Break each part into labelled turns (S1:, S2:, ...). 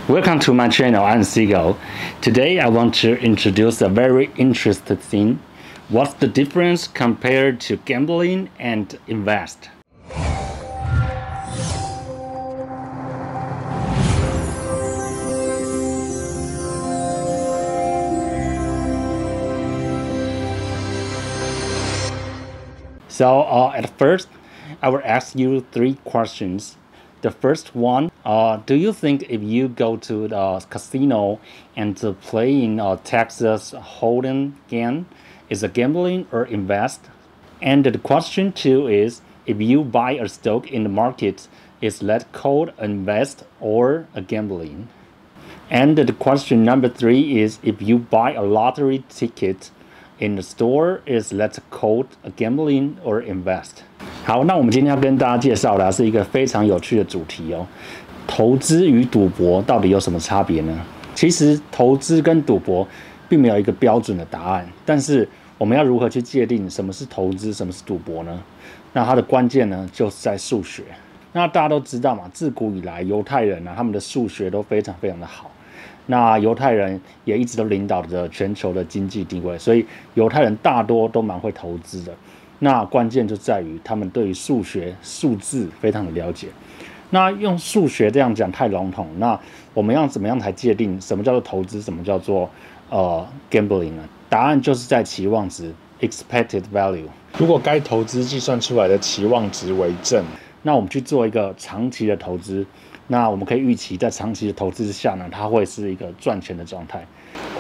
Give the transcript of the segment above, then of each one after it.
S1: Welcome to my channel, I'm Seagull. Today I want to introduce a very interesting thing. What's the difference compared to gambling and invest? So at first, I will ask you 3 questions. The first one, do you think if you go to the casino and playing Texas Hold'em game is a gambling or invest? And the question 2 is, if you buy a stock in the market, is that called invest or a gambling? And the question number 3 is, if you buy a lottery ticket in the store, is that called a gambling or invest? 好，那我们今天要跟大家介绍的是一个非常有趣的主题哦。投资与赌博到底有什么差别呢？其实投资跟赌博并没有一个标准的答案，但是我们要如何去界定什么是投资，什么是赌博呢？那它的关键呢，就是在数学。那大家都知道嘛，自古以来犹太人他们的数学都非常非常的好。那犹太人也一直都领导着全球的经济地位，所以犹太人大多都蛮会投资的。那关键就在于他们对于数学、数字非常的了解。那用数学这样讲太笼统，那我们要怎么样才界定什么叫做投资，什么叫做gambling 呢？答案就是在期望值 （expected value）。如果该投资计算出来的期望值为正，那我们去做一个长期的投资，那我们可以预期在长期的投资之下呢，它会是一个赚钱的状态。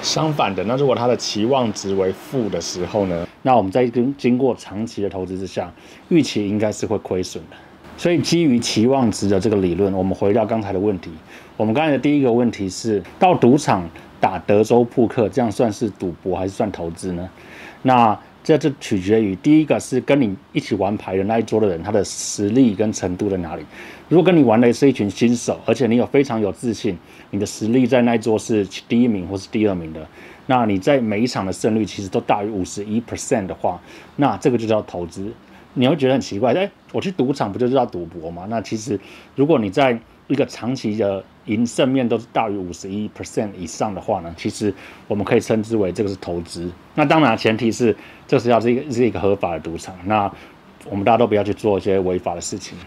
S1: 相反的，那如果它的期望值为负的时候呢，那我们在经过长期的投资之下，预期应该是会亏损的。所以基于期望值的这个理论，我们回到刚才的问题。我们刚才的第一个问题是，到赌场打德州扑克，这样算是赌博还是算投资呢？那这就取决于第一个是跟你一起玩牌的那一桌的人，他的实力跟程度在哪里。如果跟你玩的是一群新手，而且你非常有自信，你的实力在那一桌是第1名或是第2名的，那你在每一场的胜率其实都大于51% 的话，那这个就叫投资。你会觉得很奇怪，我去赌场不就叫赌博吗？那其实如果你在一个长期的赢胜面都是大于51% 以上的话呢，其实我们可以称之为这个是投资。那当然前提是这是一个合法的赌场，那我们大家都不要去做一些违法的事情。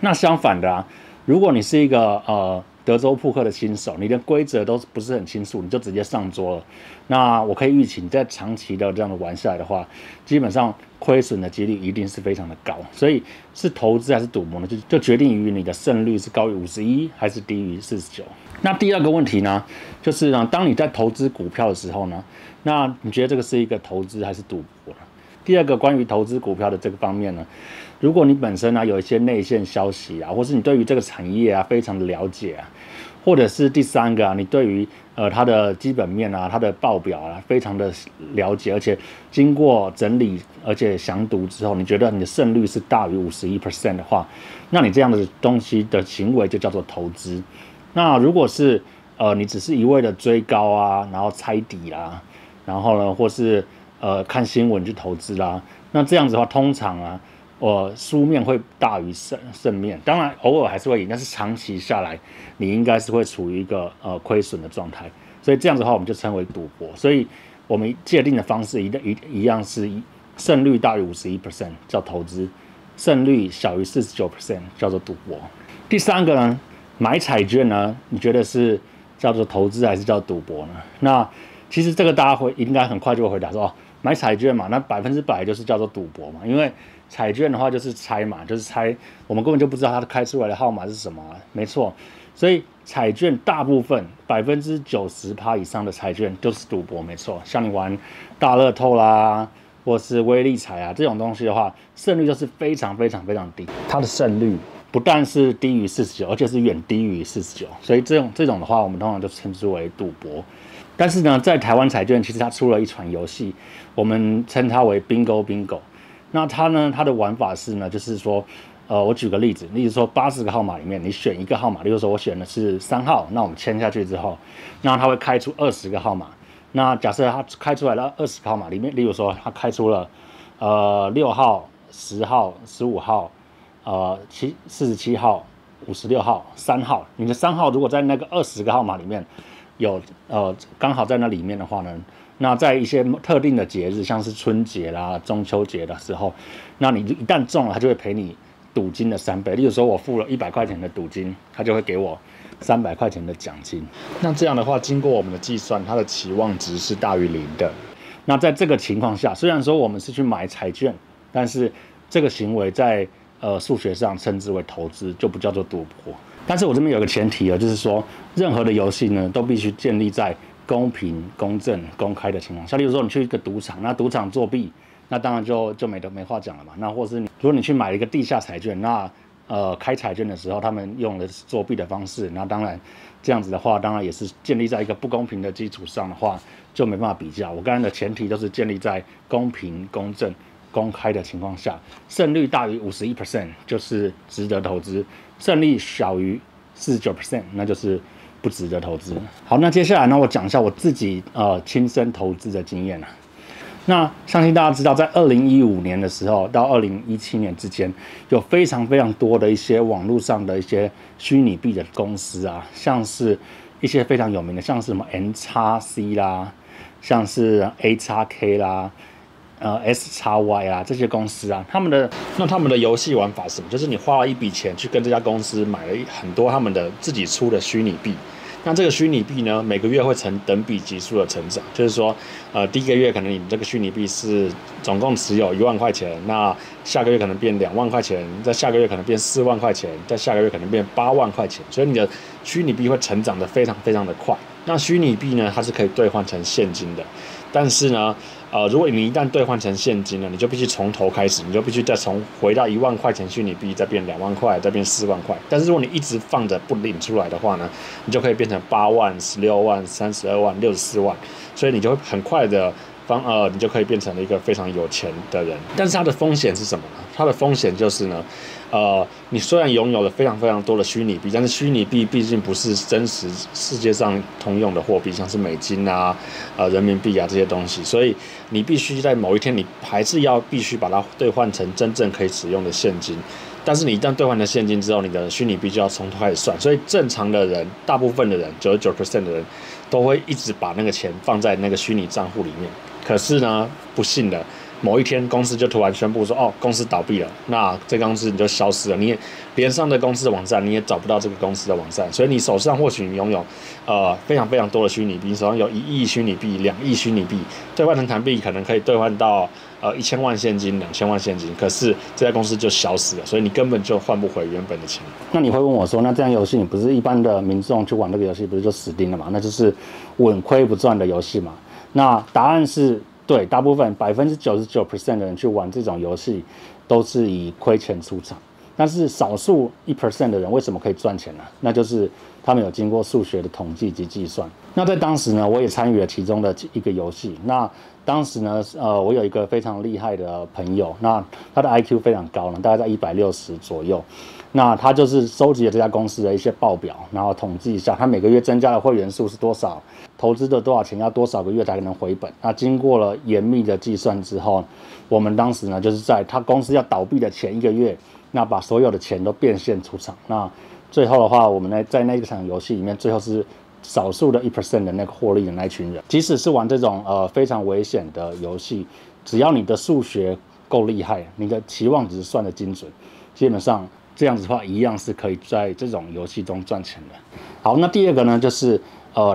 S1: 那相反的如果你是一个德州扑克的新手，你连规则都不是很清楚，你就直接上桌了，那我可以预期你在长期的这样的玩下来的话，基本上亏损的几率一定是非常的高。所以是投资还是赌博呢？就决定于你的胜率是高于51还是低于49。那第二个问题呢，就是呢，当你在投资股票的时候呢，那你觉得这个是一个投资还是赌博呢？第二个关于投资股票的这个方面呢，如果你本身有一些内线消息或是你对于这个产业非常的了解或者是第三个你对于它的基本面它的报表非常的了解，而且经过整理而且详读之后，你觉得你的胜率是大于51% 的话，那你这样的东西的行为就叫做投资。那如果是你只是一味的追高然后猜底然后呢或是看新闻去投资那这样子的话，通常输面会大于胜面，当然偶尔还是会赢，但是长期下来，你应该是会处于一个亏损的状态，所以这样子的话，我们就称为赌博。所以我们界定的方式一样是胜率大于51% 叫投资，胜率小于49% 叫做赌博。第三个呢，买彩券呢，你觉得是叫做投资还是叫赌博呢？那其实这个大家应该很快就会回答说买彩券嘛，那100%就是叫做赌博嘛，因为彩券的话就是猜嘛，就是猜我们根本就不知道它开出来的号码是什么没错，所以彩券大部分90%以上的彩券就是赌博，没错。像你玩大乐透或是威力彩这种东西的话，胜率就是非常非常非常低，它的胜率不但是低于49%，而且是远低于49%，所以这种的话，我们通常就称之为赌博。但是呢，在台湾彩券其实它出了一款游戏，我们称它为 Bingo。那它的玩法是呢，就是说，我举个例子说80个号码里面，你选一个号码，例如说我选的是3号，那我们签下去之后，那它会开出20个号码。那假设它开出来了20个号码里面，例如说它开出了6号、10号、15号、47号、56号、3号，你的3号如果在那个20个号码里面有刚好在那里面的话呢，那在一些特定的节日，像是春节啦、中秋节的时候，那你一旦中了，他就会赔你赌金的3倍。例如说，我付了100块钱的赌金，他就会给我300块钱的奖金。那这样的话，经过我们的计算，它的期望值是大于0的。那在这个情况下，虽然说我们是去买彩券，但是这个行为在数学上称之为投资，就不叫做赌博。但是我这边有个前提就是说，任何的游戏呢，都必须建立在公平、公正、公开的情况下。例如说，你去一个赌场，那赌场作弊，那当然就没话讲了嘛。那或是如果你去买一个地下彩券，那开彩券的时候，他们用的是作弊的方式，那当然这样子的话，当然也是建立在一个不公平的基础上的话，就没办法比较。我刚才的前提都是建立在公平、公正、公开的情况下，胜率大于51% 就是值得投资，胜率小于49%那就是不值得投资。好，那接下来呢，我讲一下我自己亲身投资的经验。那相信大家知道，在2015年的时候到2017年之间，有非常非常多的一些网络上的一些虚拟币的公司啊，像是一些非常有名的，像是什么 NXC 啦，像是 AXK 啦。SXY 啊，这些公司啊，他们的游戏玩法是什么？就是你花了一笔钱去跟这家公司买了很多他们的自己出的虚拟币。那这个虚拟币呢，每个月会呈等比级数的成长，就是说，第一个月可能你这个虚拟币是总共持有1万块钱，那下个月可能变2万块钱，在下个月可能变4万块钱，在下个月可能变8万块钱，所以你的虚拟币会成长得非常非常的快。那虚拟币呢，它是可以兑换成现金的，但是呢，如果你一旦兑换成现金了，你就必须从头开始，你就必须再回到1万块钱虚拟币，再变2万块，再变4万块。但是如果你一直放着不领出来的话呢，你就可以变成8万、16万、32万、64万，所以你就会很快的你就可以变成了一个非常有钱的人。但是它的风险是什么呢？它的风险就是呢，你虽然拥有了非常非常多的虚拟币，但是虚拟币毕竟不是真实世界上通用的货币，像是美金啊、人民币啊这些东西，所以你必须在某一天，你还是必须把它兑换成真正可以使用的现金。但是你一旦兑换了现金之后，你的虚拟币就要从头开始算，所以正常的人，大部分的人，99% 的人都会一直把那个钱放在那个虚拟账户里面。可是呢，不幸的，某一天公司就突然宣布说，公司倒闭了，那这个公司你就消失了，你也连上的公司的网站你也找不到这个公司的网站，所以你手上或许你拥有非常非常多的虚拟币，你手上有1亿虚拟币、2亿虚拟币，兑换成台币可能可以兑换到1000万现金、2000万现金，可是这家公司就消失了，所以你根本就换不回原本的钱。那你会问我说，那这样游戏你不是一般的民众去玩这个游戏，不是就死定了嘛？那就是稳亏不赚的游戏嘛？那答案是对，大部分99% 的人去玩这种游戏都是以亏钱出场，但是少数1% 的人为什么可以赚钱呢？那就是他们有经过数学的统计及计算。那在当时呢，我也参与了其中的一个游戏。那当时呢，我有一个非常厉害的朋友，那他的 IQ 非常高呢，大概在160左右。那他就是收集了这家公司的一些报表，然后统计一下他每个月增加的会员数是多少，投资的多少钱，要多少个月才能回本。那经过了严密的计算之后，我们当时呢，就是在他公司要倒闭的前1个月，那把所有的钱都变现出场。那最后的话，我们在那一场游戏里面，最后是少数的1% 的那个获利的那一群人。即使是玩这种非常危险的游戏，只要你的数学够厉害，你的期望值算得精准，基本上这样子的话，一样是可以在这种游戏中赚钱的。好，那第二个呢，就是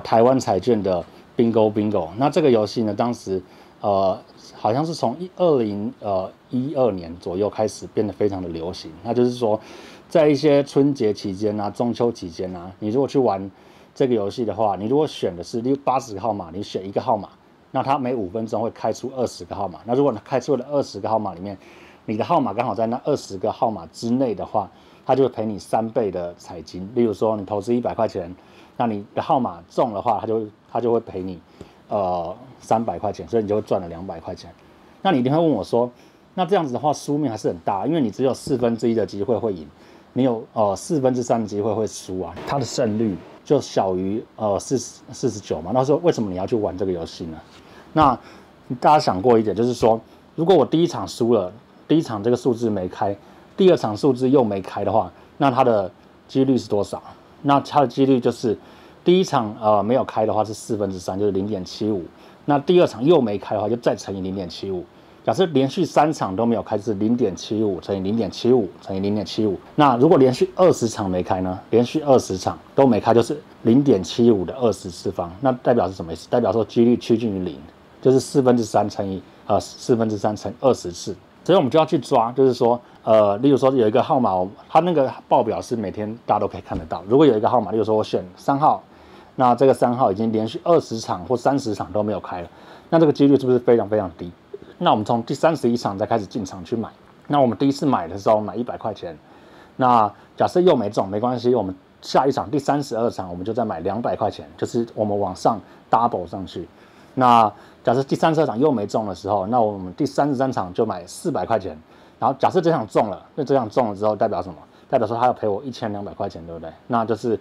S1: 台湾彩券的 Bingo。那这个游戏呢，当时好像是从2012年左右开始变得非常的流行。那就是说，在一些春节期间啊、中秋期间啊，你如果去玩这个游戏的话，你如果选的是80个号码，你选一个号码，那它每5分钟会开出20个号码。那如果你开出了20个号码里面，你的号码刚好在那20个号码之内的话，它就会赔你3倍的彩金。例如说，你投资100块钱，那你的号码中的话，它就会赔你300块钱，所以你就会赚了200块钱。那你一定会问我说，那这样子的话，输面还是很大，因为你只有1/4的机会会赢，你有3/4的机会会输啊，它的胜率就小于49嘛。那说为什么你要去玩这个游戏呢？那大家想过一点，就是说，如果我第一场输了，第一场这个数字没开，第二场数字又没开的话，那它的几率是多少？那它的几率就是第一场没有开的话是3/4，就是0.75。那第二场又没开的话，就再乘以0.75。假设连续3场都没有开，是0.75乘以0.75乘以0.75。那如果连续20场没开呢？连续20场都没开，就是0.75的20次方。那代表是什么意思？代表说几率趋近于0，就是3/4乘以3/4乘20次。所以我们就要去抓，就是说例如说有一个号码，它那个报表是每天大家都可以看得到。如果有一个号码，例如说我选3号，那这个3号已经连续20场或30场都没有开了，那这个几率是不是非常非常低？那我们从第31场再开始进场去买。那我们第一次买的时候买100块钱，那假设又没中没关系，我们下一场第32场我们就再买200块钱，就是我们往上 double 上去。那假设第32场又没中的时候，那我们第33场就买400块钱。然后假设这场中了，那这场中了之后代表什么？代表说他要赔我1200块钱，对不对？那就是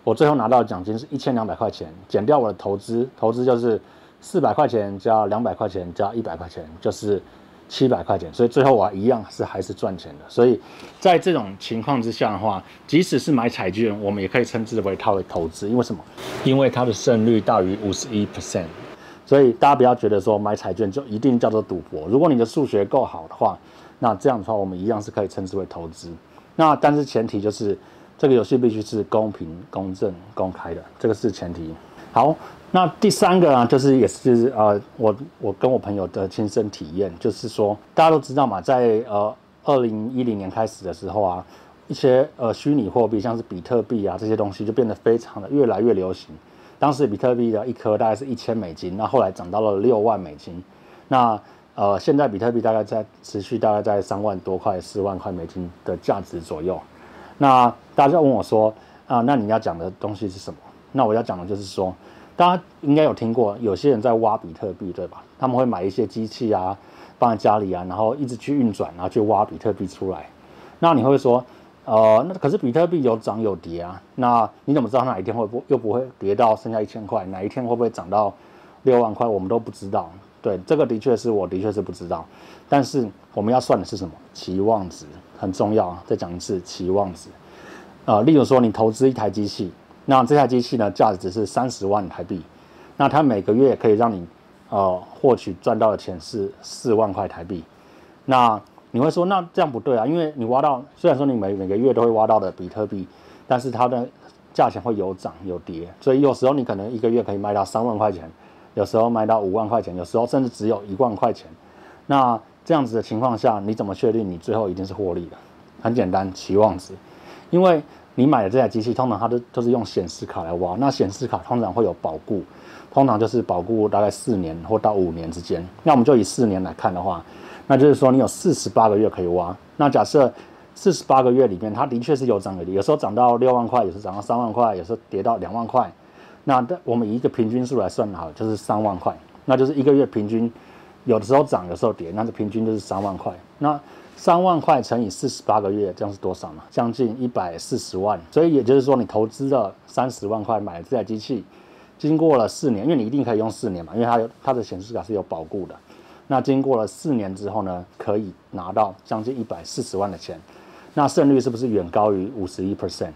S1: 我最后拿到的奖金是1200块钱，减掉我的投资就是400块钱加200块钱加100块钱，就是700块钱。所以最后我一样还是赚钱的。所以在这种情况之下的话，即使是买彩券，我们也可以称之为它为投资。因为什么？因为它的胜率大于51%。所以大家不要觉得说买彩券就一定叫做赌博。如果你的数学够好的话，那这样的话我们一样是可以称之为投资。那但是前提就是这个游戏必须是公平、公正、公开的，这个是前提。好，那第3个呢，就是也是我跟我朋友的亲身体验，就是说大家都知道嘛，在2010年开始的时候啊，一些虚拟货币，像是比特币啊这些东西就变得非常的越来越流行。当时比特币的一颗大概是$1000，那后来涨到了6万美金。那现在比特币大概持续大概在3万多块、4万块美金的价值左右。那大家就问我说那你要讲的东西是什么？那我要讲的就是说，大家应该有听过，有些人在挖比特币，对吧？他们会买一些机器啊，放在家里啊，然后一直去运转，然后去挖比特币出来。那你会说，那可是比特币有涨有跌啊，那你怎么知道哪一天又不会跌到剩下1000块？哪一天会不会涨到6万块？我们都不知道。对，这个我的确是不知道。但是我们要算的是什么？期望值很重要啊！再讲一次，期望值。例如说你投资一台机器，那这台机器呢价值是30万台币，那它每个月可以让你获取赚到的钱是4万块台币。那你会说，那这样不对啊，因为你挖到，虽然说你每个月都会挖到的比特币，但是它的价钱会有涨有跌，所以有时候你可能一个月可以卖到3万块钱，有时候卖到5万块钱，有时候甚至只有1万块钱。那这样子的情况下，你怎么确定你最后一定是获利的？很简单，期望值。因为你买的这台机器，通常它都是用显示卡来挖，那显示卡通常会有保固，通常就是保固大概4年或到5年之间。那我们就以4年来看的话，那就是说你有48个月可以挖。那假设48个月里面，它的确是有涨有跌，有时候涨到6万块，有时候涨到3万块，有时候跌到2万块。那我们以一个平均数来算好，就是3万块，那就是一个月平均，有的时候涨，有时候跌，那平均就是3万块。那3万块乘以48个月，这样是多少呢？将近140万。所以也就是说，你投资了30万块买了这台机器，经过了4年，因为你一定可以用4年嘛，因为它的显示卡是有保固的。那经过了4年之后呢，可以拿到将近140万的钱，那胜率是不是远高于51%？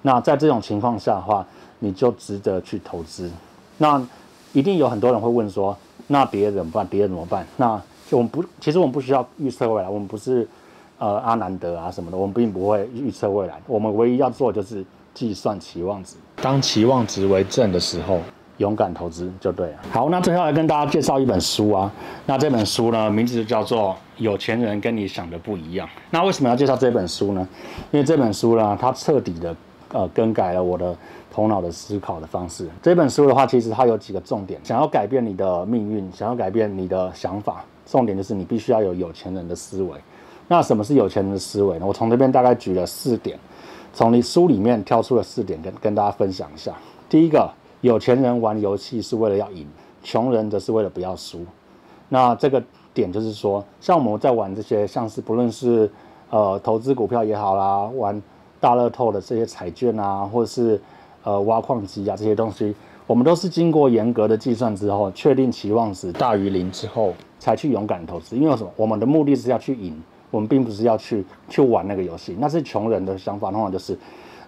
S1: 那在这种情况下的话，你就值得去投资。那一定有很多人会问说，那跌怎么办？跌怎么办？那其实我们不需要预测未来，我们不是阿南德啊什么的，我们并不会预测未来。我们唯一要做的就是计算期望值。当期望值为正的时候，勇敢投资就对了。好，那最后来跟大家介绍一本书啊。那这本书呢，名字就叫做《有钱人跟你想的不一样》。那为什么要介绍这本书呢？因为这本书呢，它彻底的更改了我的头脑的思考的方式。这本书的话，其实它有几个重点：想要改变你的命运，想要改变你的想法，重点就是你必须要有钱人的思维。那什么是有钱人的思维呢？我从这边大概举了4点，从你书里面挑出了4点跟大家分享一下。第一个，有钱人玩游戏是为了要赢，穷人则是为了不要输。那这个点就是说，像我们在玩这些，像是不论是投资股票也好啦，玩大乐透的这些彩券啊，或者是挖矿机啊这些东西，我们都是经过严格的计算之后，确定期望值大于0之后，才去勇敢投资。因为什么？我们的目的是要去赢，我们并不是要去玩那个游戏。那是穷人的想法，通常就是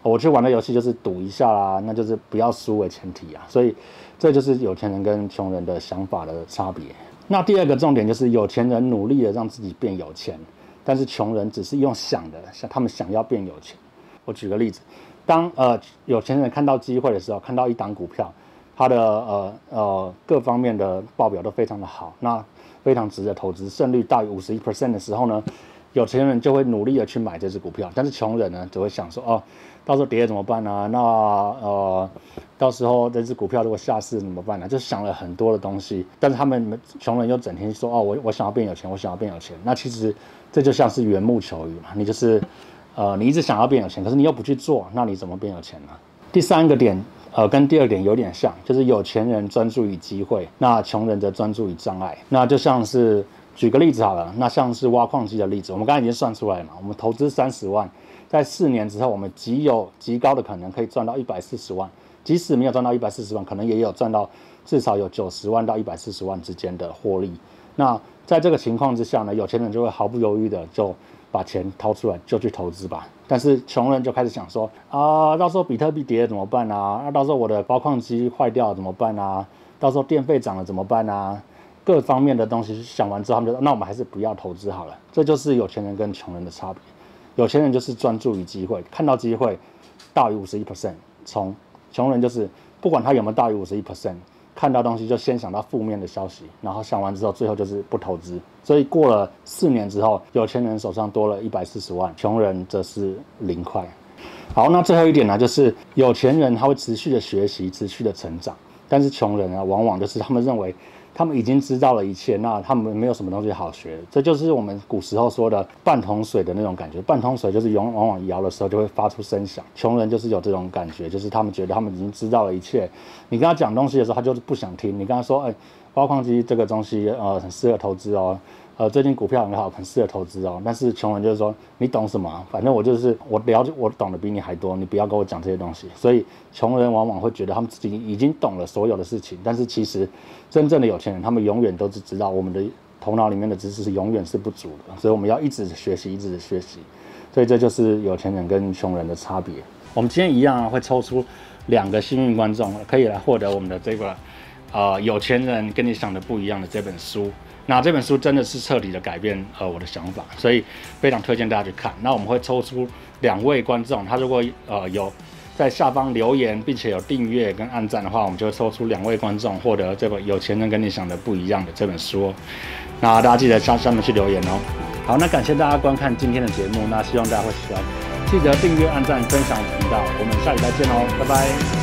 S1: 我去玩的游戏就是赌一下啦，那就是不要输为前提啊。所以这就是有钱人跟穷人的想法的差别。那第二个重点就是有钱人努力的让自己变有钱，但是穷人只是用想的，他们想要变有钱。我举个例子，当有钱人看到机会的时候，看到一档股票，它的各方面的报表都非常的好，那非常值得投资，胜率大于51% 的时候呢，有钱人就会努力的去买这只股票，但是穷人呢只会想说到时候跌了怎么办啊？那到时候这只股票如果下市怎么办呢？就想了很多的东西，但是他们穷人又整天说我想要变有钱，我想要变有钱。那其实这就像是缘木求鱼嘛，你就是你一直想要变有钱，可是你又不去做，那你怎么变有钱呢？第三个点跟第二点有点像，就是有钱人专注于机会，那穷人则专注于障碍。那就像是举个例子好了，那像是挖矿机的例子，我们刚才已经算出来了嘛，我们投资30万。在4年之后，我们极高的可能可以赚到140万，即使没有赚到140万，可能也有赚到至少有90万到140万之间的获利。那在这个情况之下呢，有钱人就会毫不犹豫的就把钱掏出来就去投资吧。但是穷人就开始想说到时候比特币跌了怎么办啊？到时候我的挖矿机坏掉了怎么办啊？到时候电费涨了怎么办啊？各方面的东西想完之后，他们就说那我们还是不要投资好了。这就是有钱人跟穷人的差别。有钱人就是专注于机会，看到机会大于51%冲；穷人就是不管他有没有大于51%，看到东西就先想到负面的消息，然后想完之后最后就是不投资。所以过了4年之后，有钱人手上多了140万，穷人则是0块。好，那最后一点呢，就是有钱人他会持续的学习，持续的成长，但是穷人呢，往往就是他们认为他们已经知道了一切，那他们没有什么东西好学。这就是我们古时候说的半桶水的那种感觉。半桶水就是往往摇的时候就会发出声响。穷人就是有这种感觉，就是他们觉得他们已经知道了一切。你跟他讲东西的时候，他就是不想听。你跟他说，挖矿机这个东西很适合投资哦。最近股票很好，很适合投资哦。但是穷人就是说，你懂什么？反正我就是我懂得比你还多，你不要跟我讲这些东西。所以穷人往往会觉得他们自己已经懂了所有的事情，但是其实真正的有钱人，他们永远都是知道我们的头脑里面的知识是永远是不足的，所以我们要一直学习，一直学习。所以这就是有钱人跟穷人的差别。我们今天一样会抽出2个幸运观众，可以来获得我们的这个有钱人跟你想的不一样的这本书。那这本书真的是彻底的改变我的想法，所以非常推荐大家去看。那我们会抽出2位观众，他如果有在下方留言，并且有订阅跟按赞的话，我们就会抽出2位观众获得这本《有钱人跟你想的不一样》的这本书哦。那大家记得下面去留言哦。好，那感谢大家观看今天的节目，那希望大家会喜欢，记得订阅、按赞、分享我们频道。我们下礼拜见哦，拜拜。